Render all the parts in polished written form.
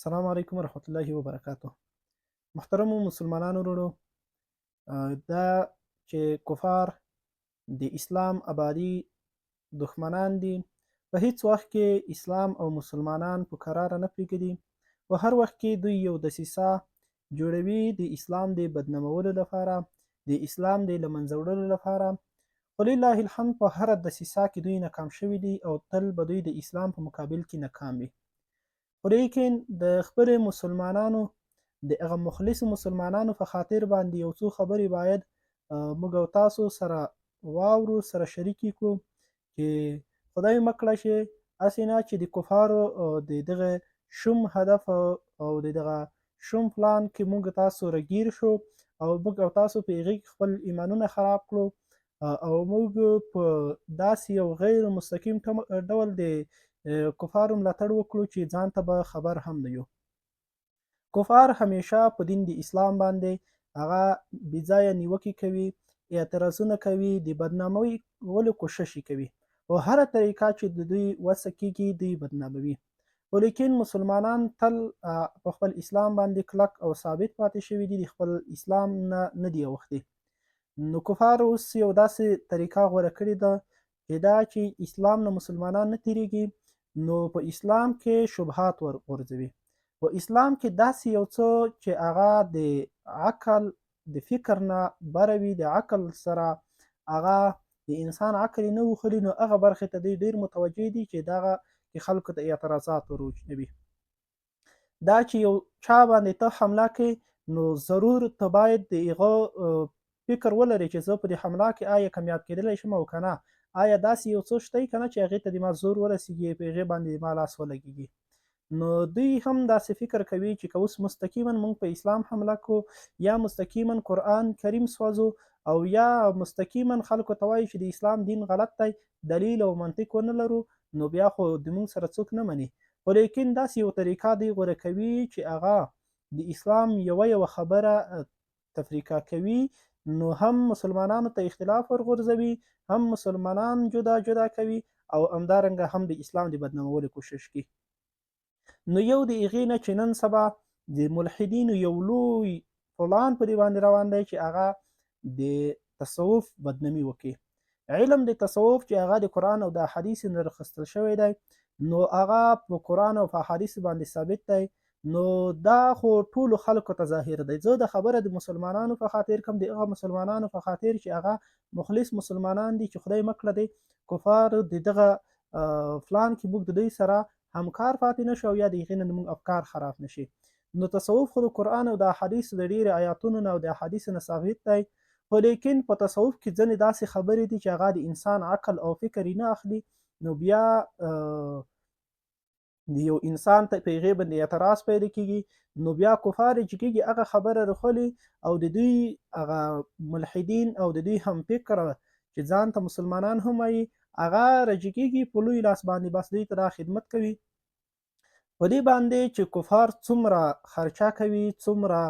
السلام علیکم ورحمت الله وبرکاته. محترمو مسلمانانو وروڼو، دا چې کفار د اسلام ابادي دښمنان دي، په هیڅ وخت کې اسلام او مسلمانان په کراره نه پرېږدي. په هر وخت کې دوی یو دسیسه جوړوي د اسلام د بدنامولو لپاره، د اسلام د له منځه وړلو لپاره. خو لله الحمد په هره دسیسه کې دوی ناکام شوي دي او تل به دوی د اسلام په مقابل کې ناکام وي. خو لیکن د خپلې مسلمانانو د هغه مخلصو مسلمانانو په خاطر باندې یو څو خبرې باید موږ او تاسو سره واورو، سره شریکې کړو چې خدای مه کړه چې هسې نه چې د کفارو د دغه شوم هدف او د دغه شوم پلان کې موږ تاسو رګیر شو او موږ او تاسو په هغې کې خپل ایمانونه خراب کړو او موږ په داسې یو غیر مستقیم ډول د کفارو ملاتړ وکړو چې ځان ته به خبر هم نه یو. کفار همیشه په دین د اسلام باندې هغه بې ځایه نیوکې کوي، اعتراضونه کوي، د بدنامولو کوشش یې کوي. په هره طریقه چې د دوی وسه کېږي دوی بدناموي. خو لیکن مسلمانان تل په خپل اسلام باندې کلک او ثابت پاتې شوي دي، د خپل اسلام نه دي اوښتي. نو کفارو اوس یو داسې طریقه غوره کړې ده چې دا چې اسلام نه مسلمانان نه تېرېږي، نو په اسلام کې شبهات ورغورځوي. په اسلام کې داسې یو څه چې هغه د عقل د فکر نه بره وي، د عقل سره هغه د انسان عقل یې نه وخوري، نو هغه برخې ته دوی ډېر متوجه دي چې دغه کې خلکو ته اعتراضات وروچوي. دا چې یو چا باندې ته حمله کوې نو ضرور ته باید د هغه فکر ولرې چې زه په دې حمله کې آیا کامیاب کېدلی شم او که نه، آیا داسې یو څه شته که نه چې هغې ته د ما زور ورسېږي، په هغې باندې د ما لاس ولګېږي. نو دوی هم داسې فکر کوي چې که اوس مستقیما موږ په اسلام حمله کړو یا مستقیما قرآن کریم سوځو او یا مستقیما خلکو ته وایو چې د اسلام دین غلط دی، دلیل او منطق ونه لرو، نو بیا خو د موږ سره څوک نه مني. خو لیکن داسې یو طریقه دوی غوره کوي چې هغه د اسلام یوه خبره تفریقه کوي، نو هم مسلمانانو ته اختلاف ورغورځوي، هم مسلمانان جدا جدا کوي او همدارنګه هم د اسلام د بدنامولو کوشش کوي. نو یو د هغې نه چې نن سبا د ملحدینو یو لوی پلان په دې باندې روان دی چې هغه د تصوف بدنامي وکړي. علم د تصوف چې هغه د قرآن او د احادیثو نه راخیستل شوی دی، نو هغه په قرآن او په احادیثو باندې ثابت دی. نو دا خو ټولو خلکو ته ظاهر دی. زه د خبره د مسلمانانو په خاطر کوم، د هغه مسلمانانو په خاطر چې هغه مخلص مسلمانان دي چې خدای مه کړه دی کفار د دغه پلان کې موږ د دوی سره همکار پاتې نشو او یا د هغې نه زموږ افکار خراب نشي. نو تصوف خو د قرآن او د احادیثو د ډېرې آیاتونو نه او د احادیثو نه ثابت دی. خو لیکن په تصوف کې ځینې داسې خبرې دي چې هغه د انسان عقل او فکر یې نه اخلي، نو بیا د یو انسان ته په هغې باندې اعتراض پیدا کېږي، نو بیا کفار چې کېږي هغه خبره راخولي او د دوی هغه ملحدین او د دوی هم فکره چې ځان ته مسلمانان هم وایي هغه راجع کېږي په لوی لاس باندې، بس دوی ته دا خدمت کوي. په دې باندې چې کفار څومره خرچه کوي، څومره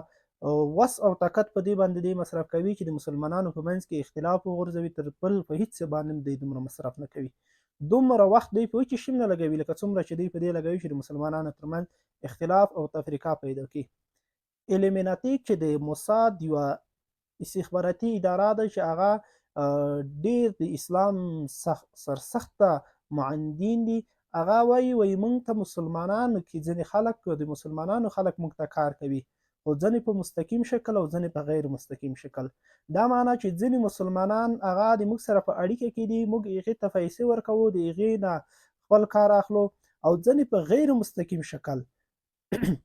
وس او طاقت په دې باندې دوی مصرف کوي چې د مسلمانانو په منځ کې اختلاف وغورځوي، تر بل په هېڅ څه باندې دوی دومره مصرف نه کوي. دومره وخت دوی په هېڅ شي نه لګوي لکه څومره چې دوی په دې لګوي چې د مسلمانانو ترمنځ اختلاف او تفریقه پیدا کړي. ایلومیناتي چې د موساد یوه استخباراتي اداره ده چې هغه ډېر د اسلام سرسخته معاندین دي، هغه وایي موږ ته مسلمانانو کې ځینې خلک د مسلمانانو خلک موږ ته کار کوي، خو ځینې په مستقیم شکل او ځینې په غیر مستقیم شکل. دا معنا چې ځینې مسلمانان هغه د موږ سره په اړیکه کې دي، موږ هغې ته پیسې ورکوو، د هغې نه خپل کار اخلو، او ځینې په غیر مستقیم شکل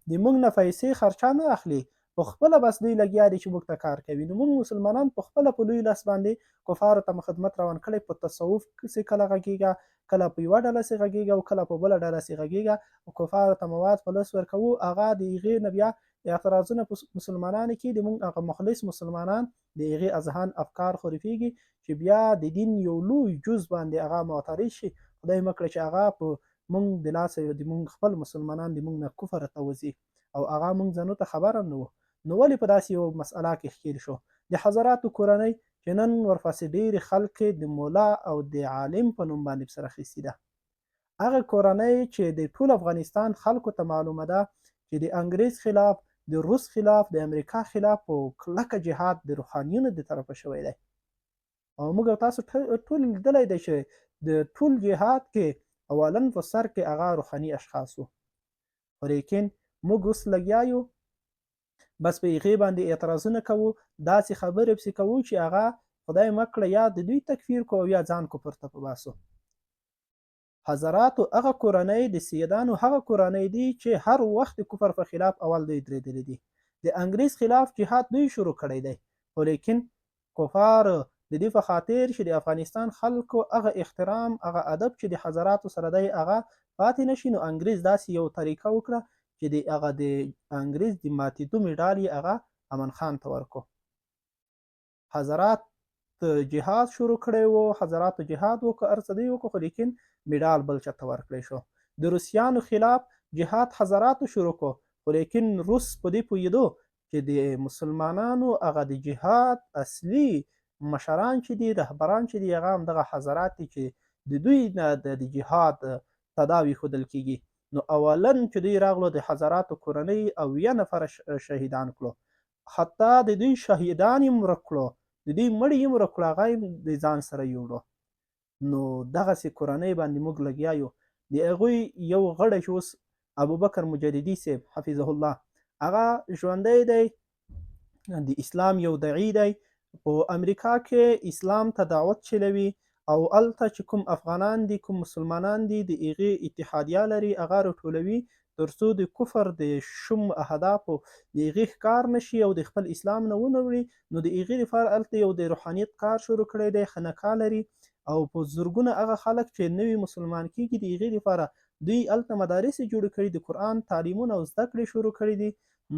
د موږ نه پیسې خرچه نه اخلي، په خپله بس دوی لګیا دي چې موږ ته کار کوي. نو موږ مسلمانان په خپله په لوی لاس باندې کفارو ته خدمت روان کړی، په تصوف کسې کله غږېږه، کله په یوه ډله سې غږېږه او کله په بله ډله سې غږېږه، او کفارو ته مواد په لاس ورکوو، هغه د هغې نه بیا اعتراضونه په مسلمانانو کې د موږ هغه مخلص مسلمانان د هغې اذهان افکار خرفېږي چې بیا د دین یو لوی جز باندې هغه معترض شي. خدای مه کړه چې هغه په موږ د لاسه د موږ خپل مسلمانان د موږ نه کفر ته وځي او هغه موږ ځانو ته خبر هم نه وو. نو ولې په داسې یو مسئله کې ښکېل شو؟ د حضراتو کورنۍ چې نن ورپسې ډېرې خلک د مولا او د عالم په نوم باندې سره اخیستې ده، هغه کورنۍ چې د ټول افغانستان خلکو ته معلومه ده چې د انګریز خلاف، د روس خلاف، د امریکا خلاف په کلکه جهاد د روحانیونو د طرفه شوی دی. او موږ او تاسو ټول لیدلی دی چې د ټول جهاد کې اولا په سر کې هغه روحاني اشخاص وو، خو لیکن موږ اوس لګیا یو بس په هغې باندې اعتراضونه کوو، داسې خبرې پسې کوو چې هغه خدای مه کړه یا د دوی تکفیر کوو او یا ځان کفر ته په باسو. حضراتو هغه کورنۍ د سیدانو هغه کورنۍ دي چې هر وخت د کفر په خلاف اول دوی درېدلي دي. د انګریز خلاف جهاد دوی شروع کړی دی، خو لیکن کفار د دې په خاطر چې د افغانستان خلکو هغه احترام، هغه ادب چې د حضراتو سره دی هغه پاتې نشي، نو انګریز داسې یو طریقه وکړه چې د هغه د انګریز د ماتېدو مډال یې هغه امان خان ته ورکړو. حضرات جهاد شروع کړی و، حضراتو جهاد وکړو، هر څه دوی وکړو، خو لیکن مډال بل چا ته ورکړی شو. د روسیانو خلاف جهاد حضراتو شروع کړو، خو لیکن روس په دې پوهېدو چې د مسلمانانو هغه د جهاد اصلي مشران چې دي، رهبران چې دي، هغه همدغه حضرات دي چې د دوی نه د جهاد تداو ایښودل کېږي. نو اولا چې دوی راغلو د حضراتو کورنۍ اویا نفره شهیدان کړو، حتی د دوی شهیدان یې ورک کړو، د دوی مړي یې ورک کړو، هغه یې د ځان سره یوړو. نو دغسې کورنۍ باندې موږ لګیا یو. د هغوی یو غړی چې اوس ابوبکر مجددي صاحب حفظه الله، هغه ژوندی دی، د اسلام یو داعی دی، په امریکا کې اسلام ته دعوت چلوي او هلته چې کوم افغانان دي، کوم مسلمانان دي، د هغې اتحادیه لري، هغه راټولوي تر څو د کفر د شوم اهدافو د هغې ښکار نشي او د خپل اسلام نه ونه وړي. نو د هغې لپاره هلته یو د روحانیت کار شروع کړی دی، خنقا لري او په زرګونه هغه خلک چې نوي مسلمان کېږي د هغې لپاره دوی هلته مدارس یې جوړې کړي، د قرآن تعلیمونه او زده کړې شروع کړي دي.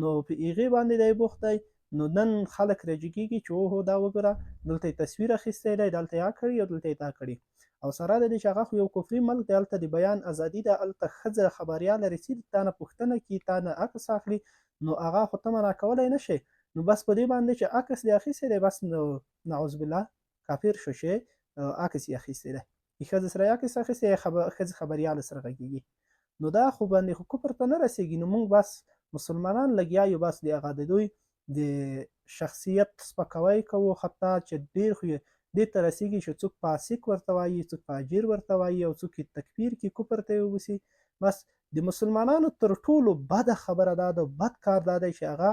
نو په هغې باندې دی بوخت دی. نو نن خلک راجګېږي چې اوهو دا وګوره دلته یې تصویر اخیستی دی، دلته یې کړي او دلته یې دا کړي. او سره د دې چې هغه خو یو کفري ملک دی، هلته د بیان ازادي ده، هلته ښځه خبریاله رسېږي تا نه پوښتنه کړي، تا نه عکس اخلي، نو هغه خو ته منع کولی نه شې. نو بس په دې باندې چې عکس دې اخیستی دی بس نو نعوذ بالله کافر شو چې عکس یې اخیستی دی، د ښځې سره یې عکس اخیستی دی، ښځې خبریاله سره غږېږي. نو دا خو باندې خو کفر ته نه رسېږي. نو موږ بس مسلمانان لګیا یو بس د هغه د دوی د شخصیت سپکاوی کوو، حتی چې ډېر خو یې دې ته رسېږي چې څوک فاسق ورته وایي، څوک فاجر ورته وایي او څوک یې تکفیر کړي، کفر ته یې وبوسي. بس د مسلمانانو تر ټولو بده خبره دا ده، بد کار دا دی چې هغه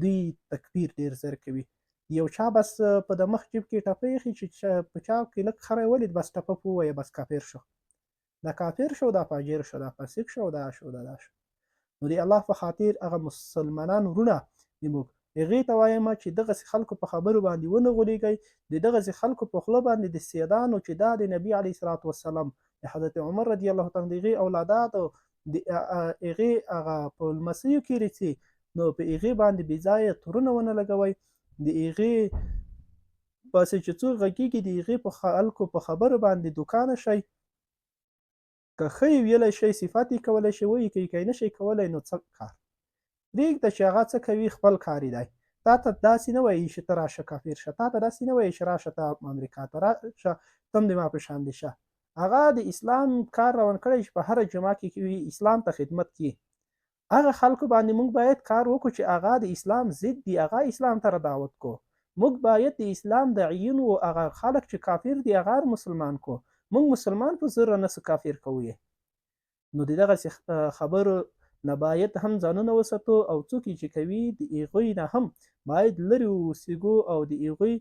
دوی تکفیر ډېر زر کوي. یو چا بس په د مخ جیب کې ټپه ایښي چې په چا کې لږ خری ولید بس ټپه په ووایه بس کافر شو، دا کافر شو، دا فاجر شو، دا فاسق شو، دا شو، دا شو. نو د الله په خاطر هغه مسلمانان وروڼه زموږ هغې ته وایم چې دغسې خلکو په خبرو باندې ونه غولېږئ، د دغسې خلکو په خوله باندې د سیدانو چې دا د نبي علیه الصلاة والسلام د حضرت عمر رضی الله تعالی د هغې اولاداتو د هغې هغه په لمسیو کې رسي، نو په هغې باندې بې ځایه تورونه ونه لګوئ. د هغې پسې چې څوک غږېږي د هغې په خلکو په خبرو باندې دوکانه شئ. که ښه یې ویلی شئ، صفت یې کولی شئ، ویې کوئ، که یې نه شئ کولی نو څه کار، پرېږده چې هغه څه کوي خپل کار یې دی. تا ته داسې نه وایي چې ته راشه کافر شه، تا ته داسې نه وایي چې راشه ته امریکا ته راشه، ته هم د ما په شان دې شه. هغه د اسلام کار روان کړی چې په هره جمعه کې وي اسلام ته خدمت کړي. هغه خلکو باندې موږ باید کار وکړو چې هغه د اسلام ضد دي، هغه اسلام ته دعوت کړو. موږ باید د اسلام داعیین و هغه خلک چې کافر دي هغه مسلمان کړو. موږ مسلمان په زر نه څه کافر کوو. نو د دغسې خبرو نه باید هم ځانونه وساتو او څوک چې کوي د هغوی نه هم باید لرې واوسېږو او د هغوی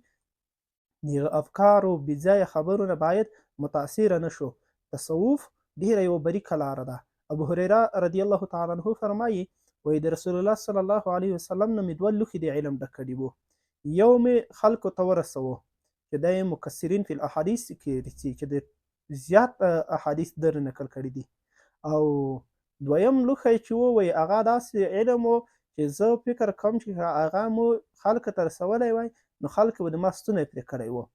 د افکارو بېځایه خبرو نه باید متاثره نه شو. تصوف ډېره یوه بریکه لاره ده. ابو هریره رضی الله تعالی عنه فرمایي وایي د رسول الله صلی الله علیه وسلم نه مې دوه لوښي د علم ډک کړي وو، یو مې خلکو ته ورسوو چې دا یې مکثرین فی الاحادیث کې رسي چې د زیات احادیث در نقل کړي دي، او دویم لوښی چې ووایي هغه داسې علم و چې زه فکر کوم چې هغه مو خلکو ته رسولی وای نو خلکو به د ما ستونی پرې کړی و.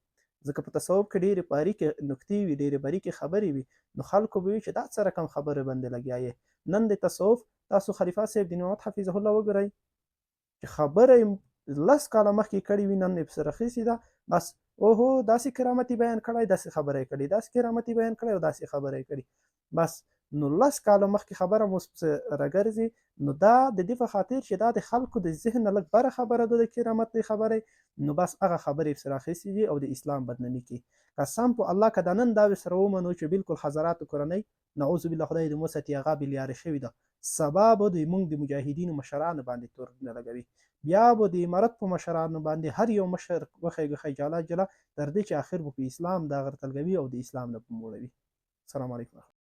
ځکه په تصوف کې ډېرې باریکې نکتې وي، ډېرې باریکې خبرې وي، نو خلکو به وي چې دا څه رقم خبرې باندې لګیا یې. نن د تصوف تاسو خلیفه صاحب د نعمت حفظه الله وګورئ چې خبره یې 10 کاله مخکې کړې وي، نن یې پسې راخیستې ده، بس اوهو داسې کرامت یې بیان کړی، داسې خبره یې کړې، داسې کرامت یې بیان کړی او داسې خبره یې کړې. بس نو 10 کاله مخکې خبره مو پسې راګرځي، نو دا د دې په خاطر چې دا د خلکو د ذهن نه لږ بره خبره ده د کرامت د خبرې، نو بس هغه خبرې پسې راخیستې دي او د اسلام بدنامي کوي. قسم په الله که دا نن دا سره ومنو چې بالکل حضراتو کورنۍ نعوذ بالله خدای دې وساتي هغه بېلارې شوې ده، سبا به د موږ د مجاهدینو مشرانو باندې تور نه لګوي، بیا به د امارت په مشرانو باندې هر یو مشر وخی ګخی جلا جلا تر دې چې آخر به په اسلام دا غرتلګوي او د اسلام نه به موړوي. السلام علیکم.